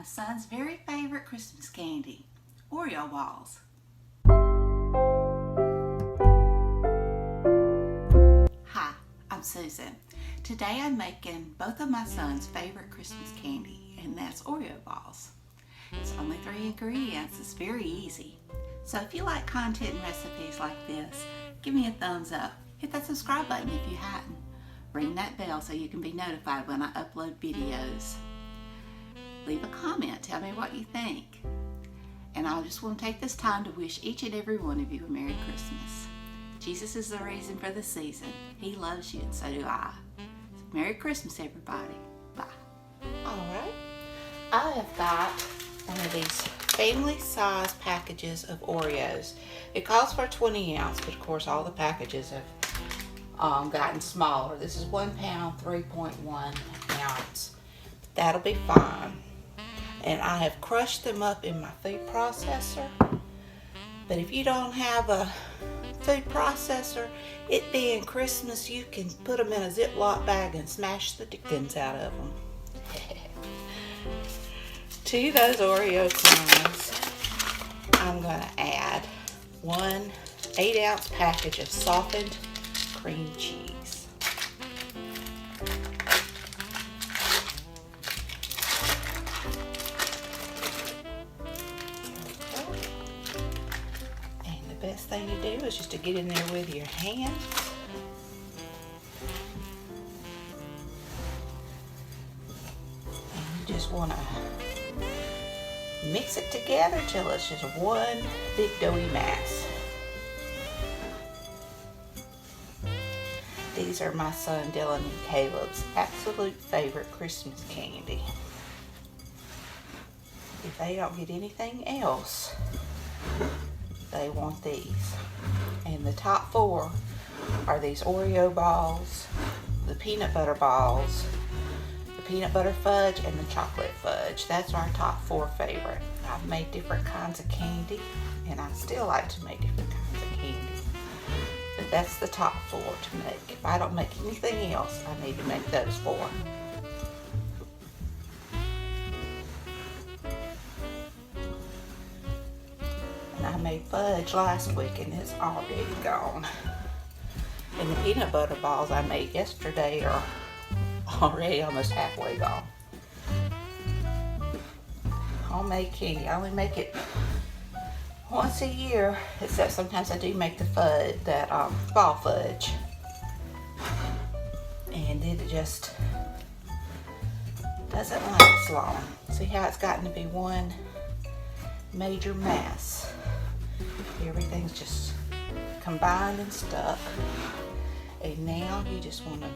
my son's very favorite Christmas candy, Oreo Balls. Hi, I'm Susan. Today I'm making both of my son's favorite Christmas candy, and that's Oreo Balls. It's only 3 ingredients. It's very easy. So if you like content and recipes like this, give me a thumbs up. Hit that subscribe button if you hadn't. Ring that bell so you can be notified when I upload videos. Leave a comment. Tell me what you think. And I just want to take this time to wish each and every one of you a Merry Christmas. Jesus is the reason for the season. He loves you, and so do I. So Merry Christmas, everybody. Bye. Alright, I have got one of these family size packages of Oreos. It calls for 20 ounce, but of course all the packages have gotten smaller. This is 1 pound, 3.1 ounce. That'll be fine. And I have crushed them up in my food processor. But if you don't have a food processor, it being Christmas, you can put them in a Ziploc bag and smash the dickens out of them. To those Oreo cones, I'm going to add 1 8-ounce package of softened cream cheese. And the best thing to do is just to get in there with your hands. And you just want to mix it together till it's just one big doughy mass. These are my son Dylan and Caleb's absolute favorite Christmas candy. If they don't get anything else, they want these. And the top 4 are these Oreo balls, the peanut butter balls, the peanut butter fudge, and the chocolate fudge. That's our top 4 favorite. I've made different kinds of candy, and I still like to make different kinds of candy. But that's the top 4 to make. If I don't make anything else, I need to make those 4. And I made fudge last week, and it's already gone. And the peanut butter balls I made yesterday are already almost halfway gone. Homemade candy, I only make it once a year, except sometimes I do make the fudge, that fall fudge. And it just doesn't last long. See how it's gotten to be one major mass. Everything's just combined and stuck. And now you just want to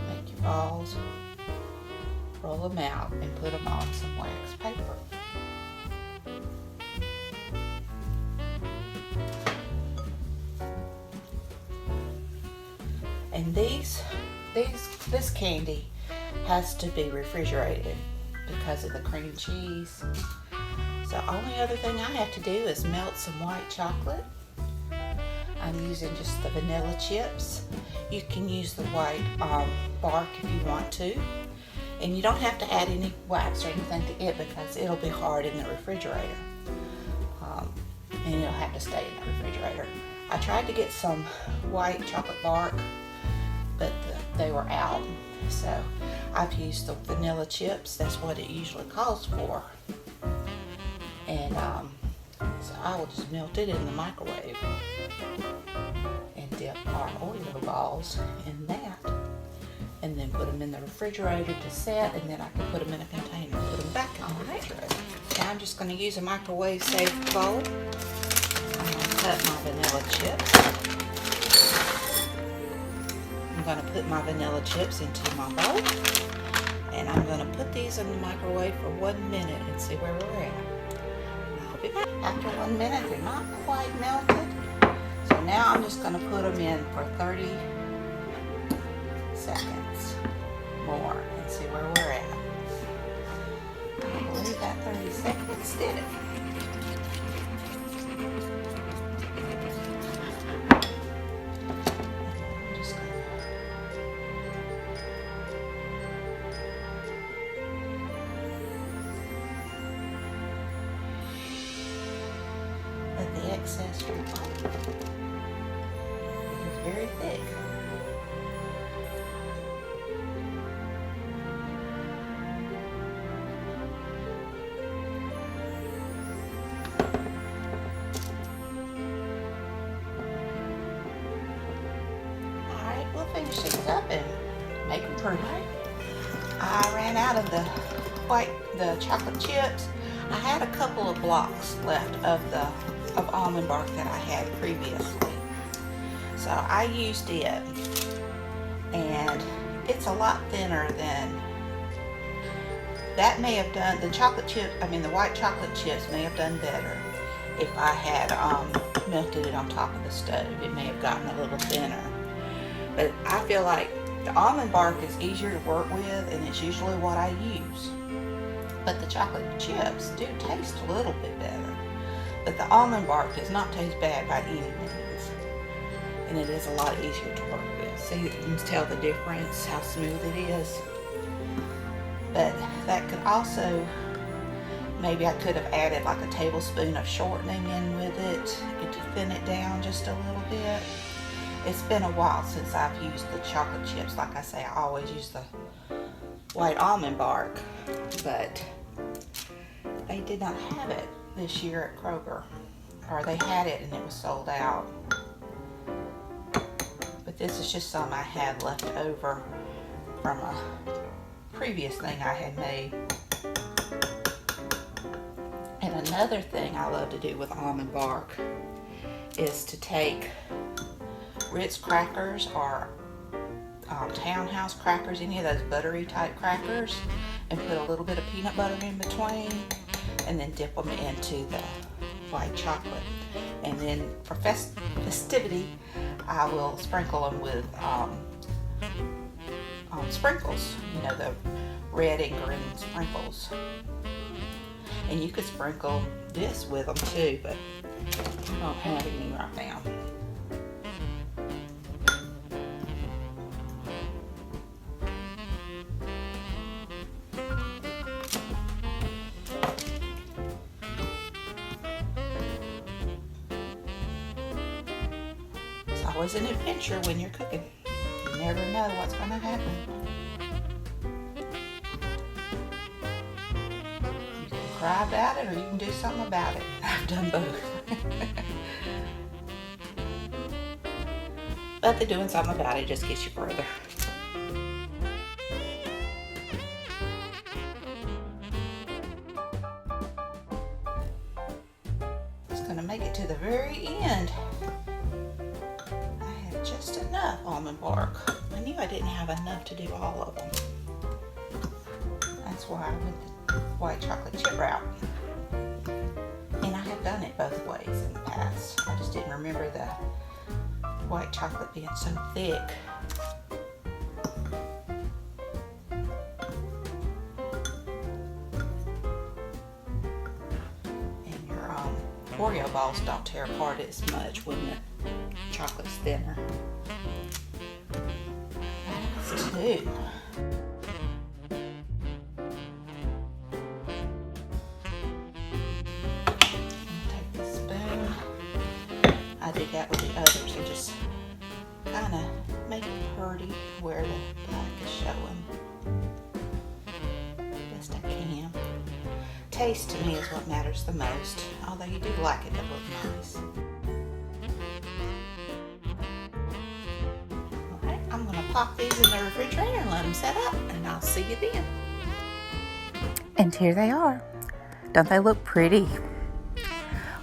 make your balls, roll them out, and put them on some wax paper. And this candy has to be refrigerated because of the cream cheese. So only other thing I have to do is melt some white chocolate. I'm using just the vanilla chips. You can use the white bark if you want to. And you don't have to add any wax or anything to it because it'll be hard in the refrigerator. And it'll have to stay in the refrigerator. I tried to get some white chocolate bark, but they were out. So I've used the vanilla chips. That's what it usually calls for. And so I will just melt it in the microwave and dip our Oreo balls in that, and then put them in the refrigerator to set, and then I can put them in a container and put them back in the refrigerator. Now I'm just going to use a microwave safe bowl. I'm going to cut my vanilla chips. I'm going to put my vanilla chips into my bowl, and I'm going to put these in the microwave for 1 minute and see where we're at. I'll be back. After 1 minute, they're not quite melted, so now I'm just going to put them in for 30 seconds more and see where we're at. I believe that 30 seconds did it. excess from the bottom. It's very thick. Alright, we'll finish these up and make them pretty. I ran out of the chocolate chips. I had a couple of blocks left of almond bark that I had previously. So I used it, and it's a lot thinner than that. May have done the white chocolate chips may have done better if I had melted it on top of the stove. It may have gotten a little thinner, but I feel like the almond bark is easier to work with, and it's usually what I use. But the chocolate chips do taste a little bit better. But the almond bark does not taste bad by any means. And it is a lot easier to work with. So you can tell the difference, how smooth it is. But that could also, maybe I could have added like a tablespoon of shortening in with it to thin it down just a little bit. It's been a while since I've used the chocolate chips. Like I say, I always use the white almond bark, but they did not have it this year at Kroger, or they had it and it was sold out. But this is just some I had left over from a previous thing I had made. And another thing I love to do with almond bark is to take Ritz crackers or Townhouse crackers, any of those buttery type crackers, and put a little bit of peanut butter in between, and then dip them into the white chocolate. And then for festivity, I will sprinkle them with sprinkles, you know, the red and green sprinkles. And you could sprinkle this with them too, but I don't have any right now. Always an adventure when you're cooking. You never know what's going to happen. You can cry about it, or you can do something about it. I've done both. But the doing something about it just gets you further. Just going to make it to the very end. Just enough almond bark. I knew I didn't have enough to do all of them. That's why I went the white chocolate chip route. And I have done it both ways in the past. I just didn't remember the white chocolate being so thick. And your Oreo balls don't tear apart as much when the chocolate's thinner. That's two. Take the spoon. I did that with the others and just kind of make it pretty where the black is showing. Best I can. Taste to me is what matters the most, although you do like it to look nice. I'm going to pop these in the refrigerator and let them set up, and I'll see you then. And here they are. Don't they look pretty?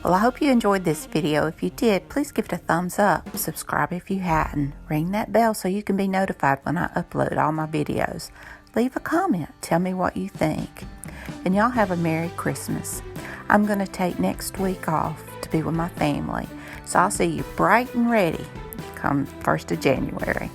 Well, I hope you enjoyed this video. If you did, please give it a thumbs up. Subscribe if you hadn't. Ring that bell so you can be notified when I upload all my videos. Leave a comment. Tell me what you think. And y'all have a Merry Christmas. I'm going to take next week off to be with my family. So I'll see you bright and ready come 1st of January.